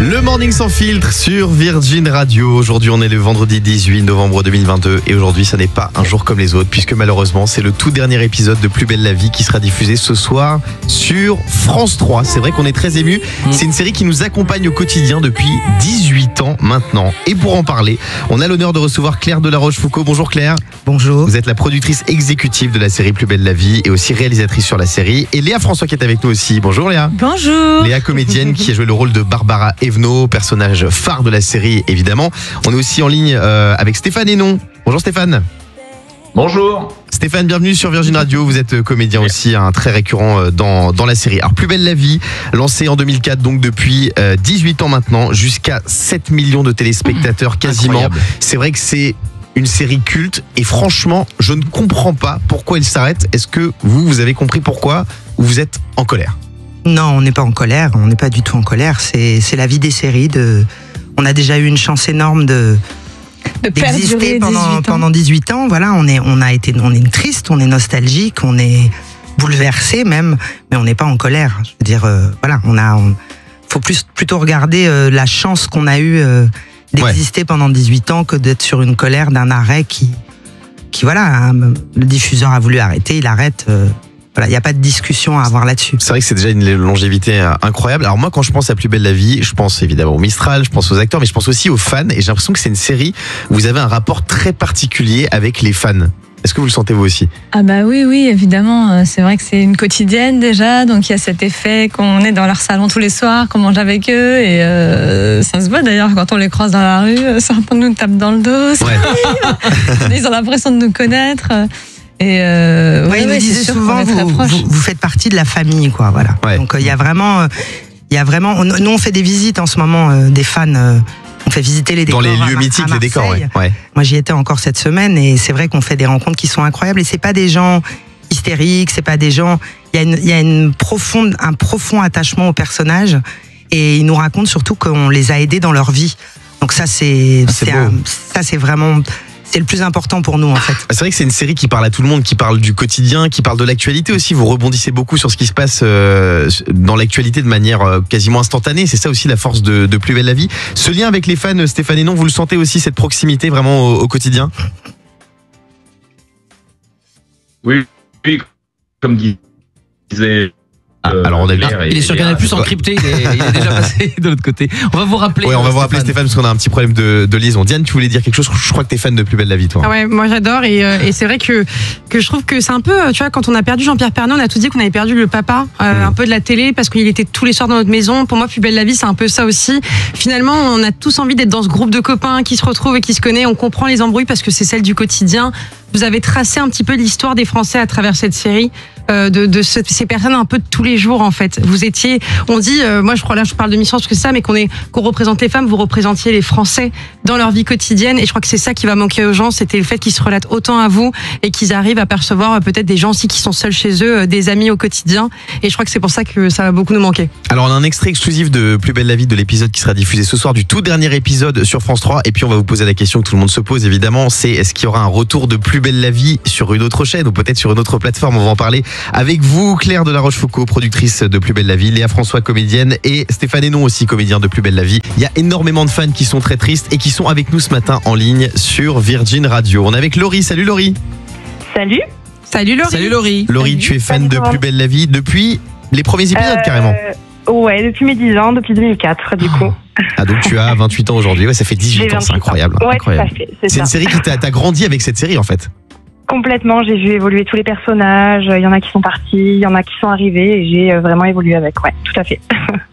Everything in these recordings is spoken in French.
Le Morning sans filtre sur Virgin Radio. Aujourd'hui, on est le vendredi 18 novembre 2022 et aujourd'hui, ça n'est pas un jour comme les autres puisque malheureusement, c'est le tout dernier épisode de Plus belle la vie qui sera diffusé ce soir sur France 3. C'est vrai qu'on est très émus. C'est une série qui nous accompagne au quotidien depuis 18 ans maintenant. Et pour en parler, on a l'honneur de recevoir Claire de la Rochefoucauld. Bonjour Claire. Bonjour. Vous êtes la productrice exécutive de la série Plus belle la vie et aussi réalisatrice sur la série. Et Léa François qui est avec nous aussi. Bonjour Léa. Bonjour. Léa, comédienne qui a joué le rôle de Barbara Evenot, personnage phare de la série évidemment. On est aussi en ligne avec Stéphane Hénon. Bonjour Stéphane. Bonjour. Stéphane, bienvenue sur Virgin Radio. Vous êtes comédien aussi, très récurrent dans la série. Alors, Plus belle la vie, lancée en 2004, donc depuis 18 ans maintenant, jusqu'à 7 millions de téléspectateurs quasiment. Incroyable. C'est vrai que c'est une série culte et franchement, je ne comprends pas pourquoi elle s'arrête. Est-ce que vous avez compris pourquoi ou vous êtes en colère ? Non, on n'est pas en colère, on n'est pas du tout en colère. C'est la vie des séries. On a déjà eu une chance énorme d'exister pendant 18 ans. Voilà, on est triste, on est nostalgique, on est bouleversé même, mais on n'est pas en colère. Je veux dire, faut plutôt regarder la chance qu'on a eue d'exister pendant 18 ans que d'être sur une colère d'un arrêt qui voilà, le diffuseur a voulu arrêter, il arrête. Voilà, il n'y a pas de discussion à avoir là-dessus. C'est vrai que c'est déjà une longévité incroyable. Alors moi, quand je pense à Plus belle la vie, je pense évidemment au Mistral, je pense aux acteurs, mais je pense aussi aux fans. Et j'ai l'impression que c'est une série où vous avez un rapport très particulier avec les fans. Est-ce que vous le sentez vous aussi ? Ah bah oui, évidemment. C'est vrai que c'est une quotidienne déjà, donc il y a cet effet qu'on est dans leur salon tous les soirs, qu'on mange avec eux, et ça se voit d'ailleurs quand on les croise dans la rue, certains nous tapent dans le dos, ouais. Ils ont l'impression de nous connaître. Et ils nous disaient souvent, vous faites partie de la famille, quoi. Voilà. Ouais. Donc il y a vraiment, nous on fait des visites en ce moment des fans. On fait visiter les décors dans les lieux mythiques, les décors. Ouais. Moi j'y étais encore cette semaine et c'est vrai qu'on fait des rencontres qui sont incroyables. Et c'est pas des gens hystériques, c'est pas des gens. Il y a un profond attachement aux personnages et ils nous racontent surtout qu'on les a aidés dans leur vie. Donc ça c'est vraiment. C'est le plus important pour nous en fait. C'est vrai que c'est une série qui parle à tout le monde, qui parle du quotidien, qui parle de l'actualité aussi. Vous rebondissez beaucoup sur ce qui se passe dans l'actualité de manière quasiment instantanée. C'est ça aussi la force de Plus belle la vie. Ce lien avec les fans, Stéphane Hénon, vous le sentez aussi, cette proximité vraiment au quotidien ? Oui, comme disait... alors on a il est sur Canal Plus encrypté, il est déjà passé de l'autre côté. On va vous rappeler. Ouais, on va vous rappeler Stéphane parce qu'on a un petit problème de liaison. Diane, tu voulais dire quelque chose ? Je crois que t'es fan de Plus belle la vie, toi. Ah ouais, moi j'adore et c'est vrai que je trouve que c'est un peu, tu vois, quand on a perdu Jean-Pierre Pernaut, on a tous dit qu'on avait perdu le papa un peu de la télé parce qu'il était tous les soirs dans notre maison. Pour moi, Plus belle la vie, c'est un peu ça aussi. Finalement, on a tous envie d'être dans ce groupe de copains qui se retrouvent et qui se connaissent. On comprend les embrouilles parce que c'est celle du quotidien. Vous avez tracé un petit peu l'histoire des Français à travers cette série, de ces personnes un peu de tous les jours en fait. Vous étiez, on dit, moi je parle de mission parce que c'est ça, mais qu'on représente les femmes, vous représentiez les Français dans leur vie quotidienne et je crois que c'est ça qui va manquer aux gens, c'était le fait qu'ils se relatent autant à vous et qu'ils arrivent à percevoir peut-être des gens aussi qui sont seuls chez eux, des amis au quotidien et je crois que c'est pour ça que ça va beaucoup nous manquer. Alors on a un extrait exclusif de Plus belle la vie de l'épisode qui sera diffusé ce soir, du tout dernier épisode sur France 3 et puis on va vous poser la question que tout le monde se pose évidemment, c'est est-ce qu'il y aura un retour de Plus belle la vie sur une autre chaîne ou peut-être sur une autre plateforme. On va en parler avec vous, Claire de la Rochefoucauld, productrice de Plus belle la vie, Léa François, comédienne, et Stéphane Hénon aussi, comédien de Plus belle la vie. Il y a énormément de fans qui sont très tristes et qui sont avec nous ce matin en ligne sur Virgin Radio. On est avec Laurie. Salut Laurie. Salut Laurie. Salut Laurie. Laurie, tu es fan de Plus belle la vie depuis les premiers épisodes carrément. Ouais, depuis mes 10 ans, depuis 2004 du coup. Ah donc tu as 28 ans aujourd'hui, ouais, ça fait 18 ans, c'est incroyable. Ouais, incroyable. tout à fait, c'est une série qui t'a grandi avec cette série en fait. Complètement, j'ai vu évoluer tous les personnages, il y en a qui sont partis, il y en a qui sont arrivés et j'ai vraiment évolué avec, ouais, tout à fait.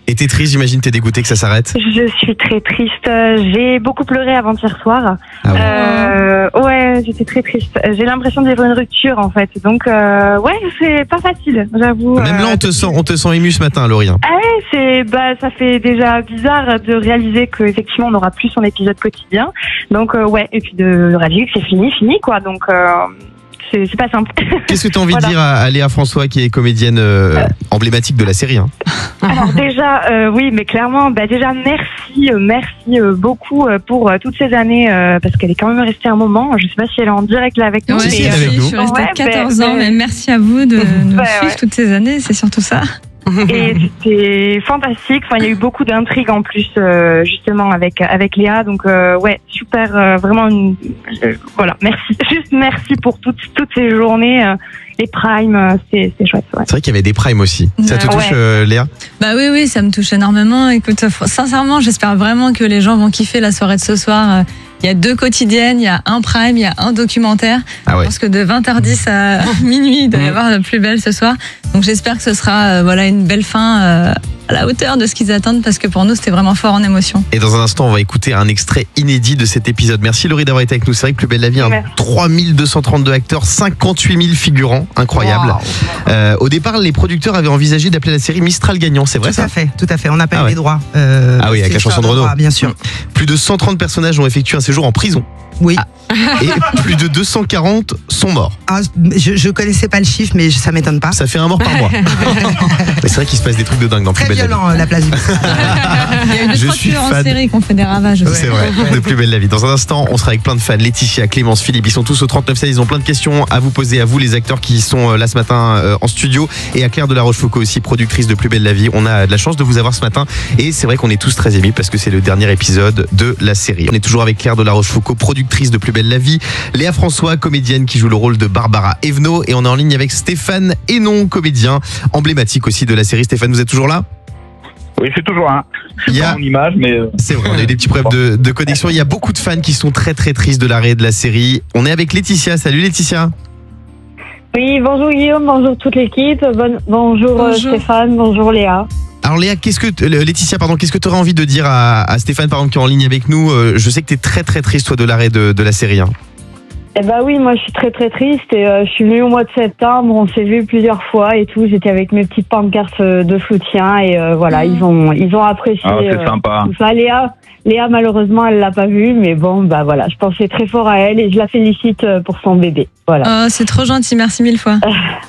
Et t'es triste, j'imagine, t'es dégoûtée que ça s'arrête ? Je suis très triste, j'ai beaucoup pleuré avant-hier soir. Ah ouais. Ouais, j'étais très triste. J'ai l'impression d'y avoir une rupture en fait, donc ouais, c'est pas facile, j'avoue. Même là, on te sent ému ce matin, Laurie. Ah ouais, ça fait déjà bizarre de réaliser qu'effectivement on n'aura plus son épisode quotidien. Donc ouais, et puis de réaliser que c'est fini quoi. Donc c'est pas simple. Qu'est-ce que tu as envie de dire à Léa François qui est comédienne emblématique de la série Alors déjà, oui, mais clairement, déjà merci beaucoup pour toutes ces années parce qu'elle est quand même restée un moment. Je sais pas si elle est en direct là avec nous. Ouais, elle est avec nous. Je suis restée 14 ans, mais merci à vous de nous suivre toutes ces années, c'est surtout ça. Et c'était fantastique. Enfin, il y a eu beaucoup d'intrigues en plus, justement avec Léa. Donc ouais, super, vraiment. Voilà, merci. Juste merci pour toutes ces journées. Les primes, c'est chouette. Ouais. C'est vrai qu'il y avait des primes aussi. Ça te touche, Léa? Bah oui, ça me touche énormément. Écoute, sincèrement, j'espère vraiment que les gens vont kiffer la soirée de ce soir. Il y a 2 quotidiennes, il y a un prime, il y a un documentaire. Ah ouais. Je pense que de 20h10 à minuit, il doit y avoir la plus belle ce soir. Donc j'espère que ce sera une belle fin à la hauteur de ce qu'ils attendent, parce que pour nous, c'était vraiment fort en émotion. Et dans un instant, on va écouter un extrait inédit de cet épisode. Merci Laurie d'avoir été avec nous. C'est vrai que Plus belle la vie, 3232 acteurs, 58 000 figurants. Incroyable. Wow. Au départ, les producteurs avaient envisagé d'appeler la série Mistral Gagnant, c'est vrai ça? Tout à fait. On n'a pas eu les droits. Ah oui, avec la chanson de Renaud. Bien sûr. Plus de 130 personnages ont effectué un séjour en prison. Oui. Et plus de 240 sont morts. Ah, je connaissais pas le chiffre, mais ça m'étonne pas. Ça fait un mort par mois. C'est vrai qu'il se passe des trucs de dingue dans Plus belle la vie. Très violent, la place du Il y a eu 2-3 tueurs en série qui ont fait des ravages. C'est vrai, de Plus belle la vie. Dans un instant, on sera avec plein de fans. Laetitia, Clémence, Philippe, ils sont tous au 39-16. Ils ont plein de questions à vous poser, à vous les acteurs qui sont là ce matin en studio, et à Claire de la Rochefoucauld aussi, productrice de Plus belle la vie. On a de la chance de vous avoir ce matin, et c'est vrai qu'on est tous très émus parce que c'est le dernier épisode de la série. On est toujours avec Claire de la Rochefoucauld, productrice de Plus belle la vie, Léa François, comédienne qui joue le rôle de Barbara Evenot, et on est en ligne avec Stéphane Hénon, comédien emblématique aussi de la série. Stéphane, vous êtes toujours là? Oui, je suis toujours là. Je suis pas en image, mais... C'est vrai, on a eu des petits problèmes de connexion. Il y a beaucoup de fans qui sont très très tristes de l'arrêt de la série. On est avec Laetitia. Salut Laetitia. Oui, bonjour Guillaume, bonjour toute l'équipe, bonjour Stéphane, bonjour Léa. Alors Léa, Laetitia, qu'est-ce que tu aurais envie de dire à Stéphane, par exemple, qui est en ligne avec nous? Je sais que tu es très très triste, toi, de l'arrêt de la série. Hein. Eh ben oui, moi je suis très très triste, et je suis venue au mois de septembre, on s'est vu plusieurs fois et tout, j'étais avec mes petites pancartes de soutien, et voilà, ils ont apprécié. Ah, c'est sympa. Tout ça. Léa malheureusement elle l'a pas vu, mais bon bah voilà, je pensais très fort à elle et je la félicite pour son bébé. Voilà. Oh, c'est trop gentil, merci 1000 fois.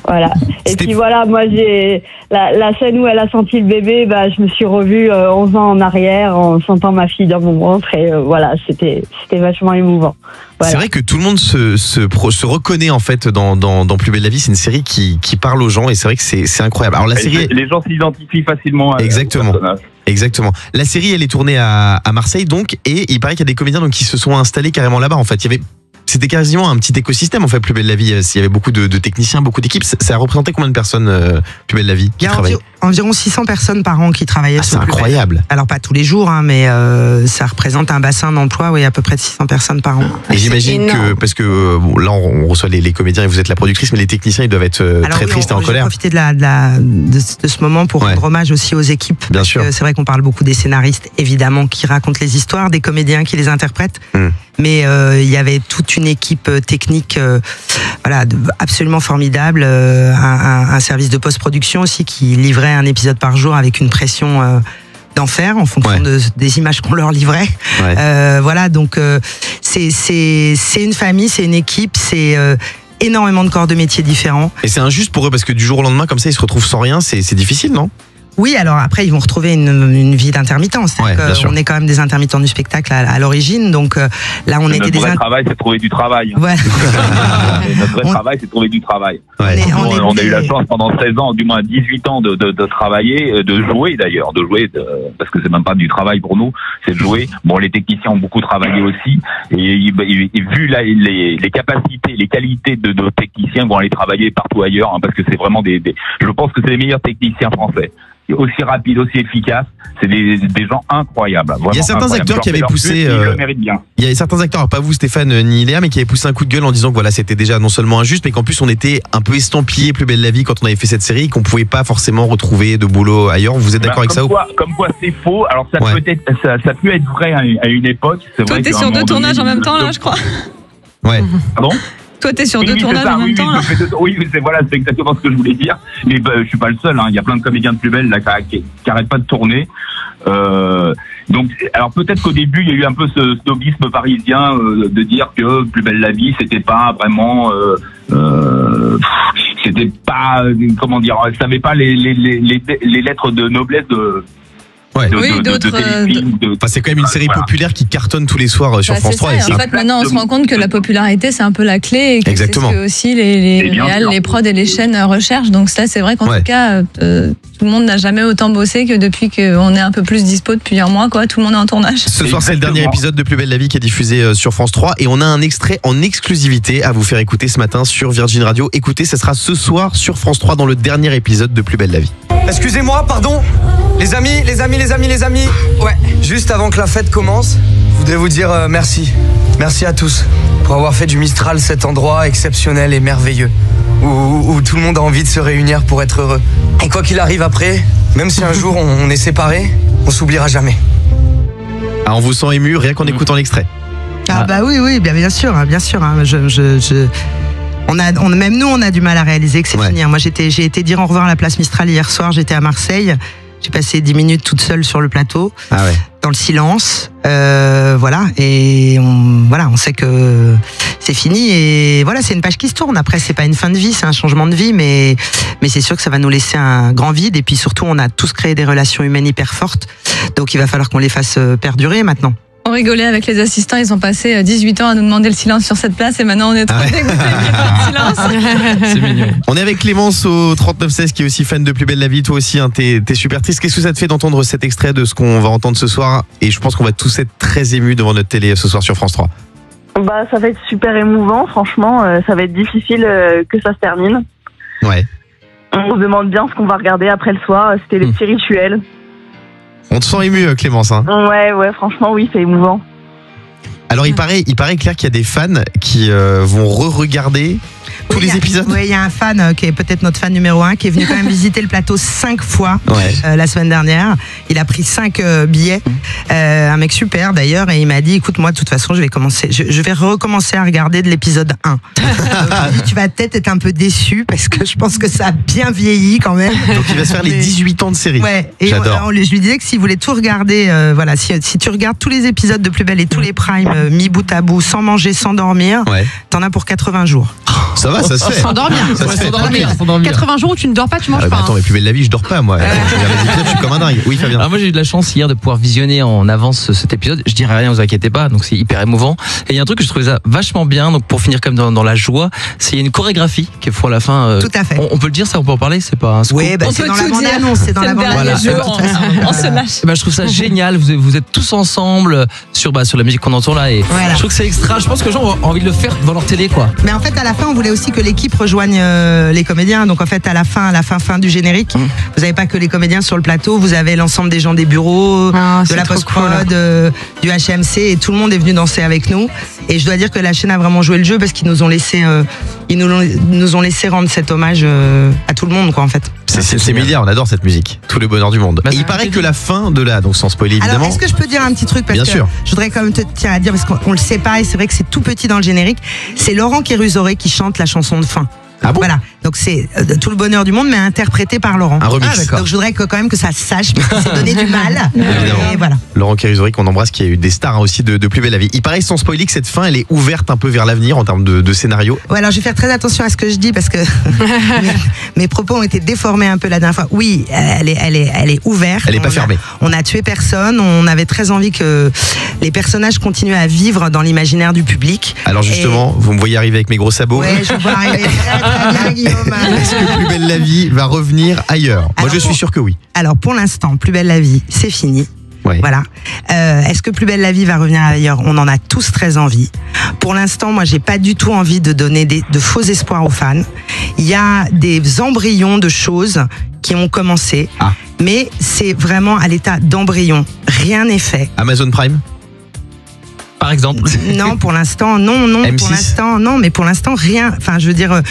Voilà. Et puis voilà, moi j'ai la scène où elle a senti le bébé, bah je me suis revue 11 ans en arrière en sentant ma fille dans mon ventre, et voilà, c'était vachement émouvant. Voilà. C'est vrai que tout le monde se reconnaît en fait dans Plus belle la vie. C'est une série qui parle aux gens, et c'est vrai que c'est incroyable. Alors la série, les gens s'identifient facilement à exactement. Exactement. La série, elle est tournée à Marseille, donc, et il paraît qu'il y a des comédiens qui se sont installés carrément là-bas. En fait, c'était quasiment un petit écosystème, en fait, Plus belle la vie. Il y avait beaucoup de techniciens, beaucoup d'équipes. Ça a représenté combien de personnes, Plus belle la vie, qui travaillent? Environ 600 personnes par an qui travaillaient sur Plus belle. C'est incroyable. Alors pas tous les jours, hein, mais ça représente un bassin d'emploi, à peu près de 600 personnes par an. Et j'imagine que, parce que là on reçoit les comédiens et vous êtes la productrice, mais les techniciens ils doivent être très tristes et en colère. Je vais profiter de ce moment pour rendre hommage aussi aux équipes. Bien sûr. C'est vrai qu'on parle beaucoup des scénaristes, évidemment, qui racontent les histoires, des comédiens qui les interprètent. Mais il y avait toute une équipe technique absolument formidable, un service de post-production aussi qui livrait un épisode par jour avec une pression d'enfer en fonction des images qu'on leur livrait. Donc c'est une famille, c'est une équipe, c'est énormément de corps de métiers différents. Et c'est injuste pour eux parce que du jour au lendemain, comme ça, ils se retrouvent sans rien, c'est difficile, non? Oui, alors après, ils vont retrouver une vie d'intermittent. On est quand même des intermittents du spectacle à l'origine, donc là, on était des... Notre vrai travail, c'est trouver du travail. Ouais. Notre vrai travail, c'est trouver du travail. Ouais. On a eu la chance pendant 16 ans, du moins 18 ans, de travailler, de jouer d'ailleurs, parce que c'est même pas du travail pour nous, c'est de jouer. Bon, les techniciens ont beaucoup travaillé aussi, et vu les capacités, les qualités de nos techniciens, vont aller travailler partout ailleurs, parce que c'est vraiment je pense que c'est les meilleurs techniciens français. Aussi rapide, aussi efficace, c'est des gens incroyables. Il y a certains acteurs qui avaient poussé. Il y a certains acteurs, alors pas vous Stéphane ni Léa, mais qui avaient poussé un coup de gueule en disant que voilà, c'était déjà non seulement injuste, mais qu'en plus on était un peu estampillé Plus belle la vie quand on avait fait cette série, qu'on pouvait pas forcément retrouver de boulot ailleurs. Vous êtes d'accord avec ça? Comme quoi c'est faux. Alors ça peut être vrai à une époque. Toi t'es sur 2 tournages en même temps là, je crois. Ouais. Pardon? Toi, t'es sur 2 tournages en même temps. Oui, c'est exactement ce que je voulais dire. Mais je suis pas le seul. Il y a plein de comédiens de Plus belle là qui arrêtent pas de tourner. Donc, alors peut-être qu'au début, il y a eu un peu ce snobisme parisien de dire que Plus belle la vie, c'était pas vraiment, c'était pas, comment dire, ça n'avait pas les lettres de noblesse de. C'est quand même une série populaire qui cartonne tous les soirs sur France 3. En fait, maintenant, on se rend compte que la popularité, c'est un peu la clé, et que c'est ce que aussi les prods et les chaînes recherchent. Donc ça, c'est vrai qu'en tout cas, tout le monde n'a jamais autant bossé que depuis qu'on est un peu plus dispo depuis un mois, quoi. Tout le monde est en tournage. Ce soir, c'est le dernier épisode de Plus belle la vie qui est diffusé sur France 3 et on a un extrait en exclusivité à vous faire écouter ce matin sur Virgin Radio. Écoutez, ça sera ce soir sur France 3 dans le dernier épisode de Plus belle la vie. Excusez-moi, pardon. Les amis. Ouais, juste avant que la fête commence, je voudrais vous dire merci. Merci à tous pour avoir fait du Mistral cet endroit exceptionnel et merveilleux où tout le monde a envie de se réunir pour être heureux. Et quoi qu'il arrive après, même si un jour on est séparés, on s'oubliera jamais. Ah, on vous sent ému rien qu'en écoutant l'extrait. Ah bah oui, bien sûr. Hein. Même nous, on a du mal à réaliser que c'est fini. Moi, j'ai été dire au revoir à la place Mistral hier soir. J'étais à Marseille. J'ai passé 10 minutes toute seule sur le plateau, dans le silence. Voilà, et on sait que c'est fini. Et voilà, c'est une page qui se tourne. Après, c'est pas une fin de vie, c'est un changement de vie, mais c'est sûr que ça va nous laisser un grand vide. Et puis surtout, on a tous créé des relations humaines hyper fortes. Donc, il va falloir qu'on les fasse perdurer maintenant. On rigolait avec les assistants, ils ont passé 18 ans à nous demander le silence sur cette place et maintenant on est trop dégoûtés qu'il n'y ait pas de silence. C'est mignon. On est avec Clémence au 3916 qui est aussi fan de Plus belle la vie. Toi aussi, hein, t'es super triste. Qu'est-ce que ça te fait d'entendre cet extrait de ce qu'on va entendre ce soir? Et je pense qu'on va tous être très émus devant notre télé ce soir sur France 3. Bah, ça va être super émouvant, franchement. Ça va être difficile que ça se termine. Ouais. On se demande bien ce qu'on va regarder après le soir. C'était les petits rituels. On te sent ému, Clémence, hein? Ouais, franchement, oui, c'est émouvant. Alors, il paraît, Claire, qu'il y a des fans qui vont re-regarder tous les épisodes. Oui, il y a un fan qui est peut-être notre fan numéro 1 qui est venu quand même visiter le plateau 5 fois la semaine dernière. Il a pris 5 billets. Un mec super d'ailleurs, et il m'a dit écoute, moi de toute façon je vais recommencer à regarder de l'épisode 1. Donc, je lui ai dit, tu vas peut-être être un peu déçu parce que je pense que ça a bien vieilli quand même. Donc il va se faire les 18 ans de série. Ouais, et j'adore. je lui disais que s'il voulait tout regarder, si tu regardes tous les épisodes de Plus belle et tous les primes mis bout à bout, sans manger, sans dormir, t'en as pour 80 jours. Ça va, ça se fait. Sans dormir. S'endormir. 80 jours où tu ne dors pas, tu manges pas. Attends, mais Plus belle la vie, je dors pas, moi. Je regarde les épisodes, je suis comme un dingue. Oui, Fabien. Alors moi, j'ai eu de la chance hier de pouvoir visionner en avance cet épisode. Je dirais rien, vous inquiétez pas. Donc c'est hyper émouvant. Et il y a un truc que je trouvais ça vachement bien. Donc pour finir comme dans la joie, c'est une chorégraphie qui est pour la fin. Tout à fait. On peut le dire, ça, on peut en parler. C'est pas un scoop. Oui, c'est dans la bande-annonce. C'est dans la bande-annonce. On se lâche. Je trouve ça génial. Vous êtes tous ensemble sur la musique qu'on entend là. Et je trouve que c'est extra. Je pense que les gens ont envie de le faire devant leur télé, quoi. Mais en fait, à la fin, on voulait aussi que l'équipe rejoigne les comédiens. Donc en fait, à la fin du générique, vous n'avez pas que les comédiens sur le plateau, vous avez l'ensemble des gens des bureaux, de la post-prod, du HMC, et tout le monde est venu danser avec nous. Et je dois dire que la chaîne a vraiment joué le jeu parce qu'ils nous ont laissé, rendre cet hommage à tout le monde, quoi, en fait. C'est Emilia, on adore cette musique. Tout le bonheur du monde. Et il paraît que la fin de donc sans spoiler évidemment. Alors, est-ce que je peux dire un petit truc parce que je voudrais quand même te tiens à dire parce qu'on le sait pas et c'est vrai que c'est tout petit dans le générique. C'est Laurent Kérusoré qui chante la chanson de fin. Ah bon? Voilà, donc c'est tout le bonheur du monde, mais interprété par Laurent. Un remix. Donc je voudrais quand même que ça se sache, parce qu'il s'est donné du mal. Et voilà. Laurent Kérusoré qu'on embrasse, qui a eu des stars aussi de Plus belle la vie. Il paraît sans spoiler que cette fin, elle est ouverte un peu vers l'avenir en termes de scénario. Ouais, alors je vais faire très attention à ce que je dis parce que mes propos ont été déformés un peu la dernière fois. Oui, elle est ouverte. Elle n'est pas fermée. On a tué personne. On avait très envie que les personnages continuent à vivre dans l'imaginaire du public. Alors justement, vous me voyez arriver avec mes gros sabots. Ouais, je vous vois arriver très bien, Guillaume. Est-ce que Plus belle la vie va revenir ailleurs? Moi, je suis sûr que oui. Alors pour l'instant, Plus belle la vie, c'est fini. Ouais. Voilà. Est-ce que Plus belle la vie va revenir ailleurs? On en a tous très envie. Pour l'instant, moi, j'ai pas du tout envie de donner de faux espoirs aux fans. Il y a des embryons de choses qui ont commencé, mais c'est vraiment à l'état d'embryon. Rien n'est fait. Amazon Prime? Par exemple. Non, pour l'instant, non. M6. Pour l'instant, non, mais pour l'instant, rien. Enfin, je veux dire,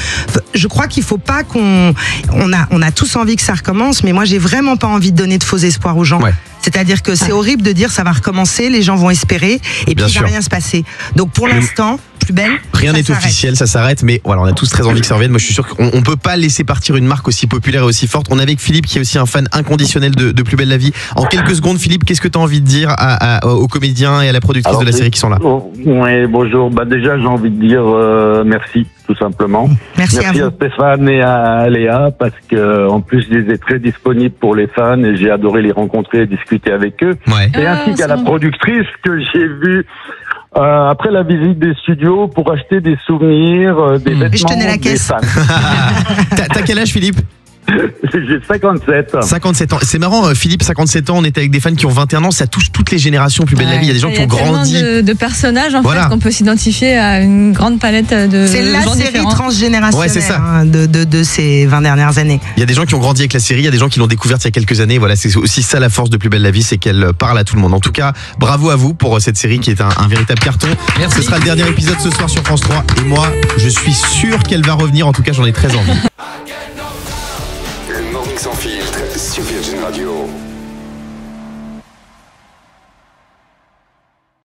je crois qu'il faut pas on a tous envie que ça recommence, mais moi, j'ai vraiment pas envie de donner de faux espoirs aux gens. Ouais. C'est-à-dire que c'est horrible de dire ça va recommencer, les gens vont espérer, et puis il va rien se passer. Donc pour l'instant, Plus belle. Rien n'est officiel, ça s'arrête, mais voilà, on a tous très envie que ça revienne. Moi, je suis sûr qu'on peut pas laisser partir une marque aussi populaire et aussi forte. On est avec Philippe, qui est aussi un fan inconditionnel de Plus belle la vie. En quelques secondes, Philippe, qu'est-ce que tu as envie de dire aux comédiens et à la productrice de la série qui sont là? Oui, bonjour. Déjà, j'ai envie de dire merci, tout simplement. Merci à Stéphane et à Léa, parce que en plus, je les ai très disponibles pour les fans et j'ai adoré les rencontrer et discuter avec eux. Ouais. Et ainsi qu'à la productrice que j'ai vue après la visite des studios pour acheter des souvenirs, des vêtements, je tenais la caisse. des fans. T'as quel âge, Philippe? J'ai 57. 57 ans. C'est marrant, Philippe, 57 ans, on était avec des fans qui ont 21 ans, ça touche toutes les générations Plus belle la vie. Il y a des gens qui ont grandi. Il y a tellement de personnages en fait qu'on peut s'identifier à une grande palette de C'est la gens série différents. transgénérationnelle c'est ça. de ces 20 dernières années. Il y a des gens qui ont grandi avec la série, il y a des gens qui l'ont découverte il y a quelques années. Voilà, c'est aussi ça la force de Plus belle la vie, c'est qu'elle parle à tout le monde. En tout cas, bravo à vous pour cette série qui est un véritable carton. Merci. Ce sera le dernier épisode ce soir sur France 3 et moi, je suis sûr qu'elle va revenir. En tout cas, j'en ai très envie. Le Morning Sans Filtre sur Virgin Radio.